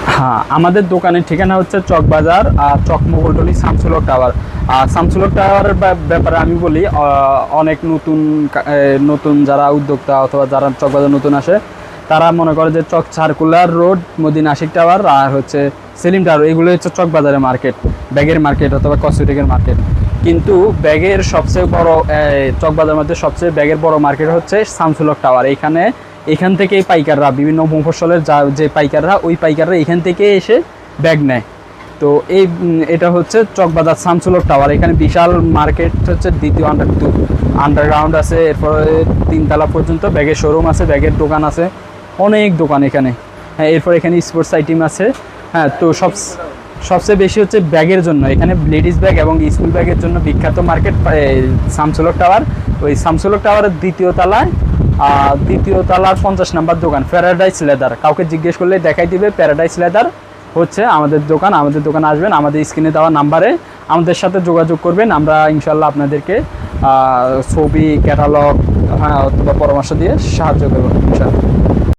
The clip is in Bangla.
হ্যাঁ, আমাদের দোকানের ঠিকানা হচ্ছে চকবাজার চক মোগলটলি শামসুল হক টাওয়ার। আর শামসুল হক টাওয়ারের ব্যাপারে আমি বলি, অনেক নতুন যারা উদ্যোক্তা অথবা যারা চকবাজার নতুন আসে তারা মনে করে যে Chawk circular road, Madina Ashiq tower আর হচ্ছে সেলিম টাওয়ার, এগুলো হচ্ছে চকবাজারের মার্কেট, ব্যাগের মার্কেট অথবা কসমেটিকের মার্কেট। কিন্তু ব্যাগের সবচেয়ে বড়, চকবাজারের মধ্যে সবচেয়ে ব্যাগের বড় মার্কেট হচ্ছে শামসুল হক টাওয়ার। এখান থেকেই পাইকাররা, বিভিন্ন মফস্বলের যে পাইকাররা, ওই পাইকাররা এখান থেকে এসে ব্যাগ নেয়। তো এটা হচ্ছে চকবাজার শামসুল হক টাওয়ার। এখানে বিশাল মার্কেট হচ্ছে, দ্বিতীয় আন্ডারগ্রাউন্ড আছে, এরপরে 3 তলা পর্যন্ত ব্যাগের শোরুম আছে, ব্যাগের দোকান আছে, অনেক দোকান এখানে। হ্যাঁ, এরপর এখানে স্পোর্টস আইটেম আছে। হ্যাঁ, তো সবচেয়ে বেশি হচ্ছে ব্যাগের জন্য, এখানে লেডিস ব্যাগ এবং স্কুল ব্যাগের জন্য বিখ্যাত মার্কেট শামসুল হক টাওয়ার। ওই শামসুল হক টাওয়ারের দ্বিতীয় তলার 50 নাম্বার দোকান প্যারাডাইস লেদার। কাউকে জিজ্ঞেস করলে দেখাই দিবে প্যারাডাইস লেদার হচ্ছে আমাদের দোকান। আমাদের দোকানে আসবেন, আমাদের স্ক্রিনে দেওয়া নাম্বারে আমাদের সাথে যোগাযোগ করবেন। আমরা ইনশাল্লাহ আপনাদেরকে ছবি, ক্যাটালগ, হ্যাঁ, অথবা পরামর্শ দিয়ে সাহায্য করব ইনশাল্লাহ।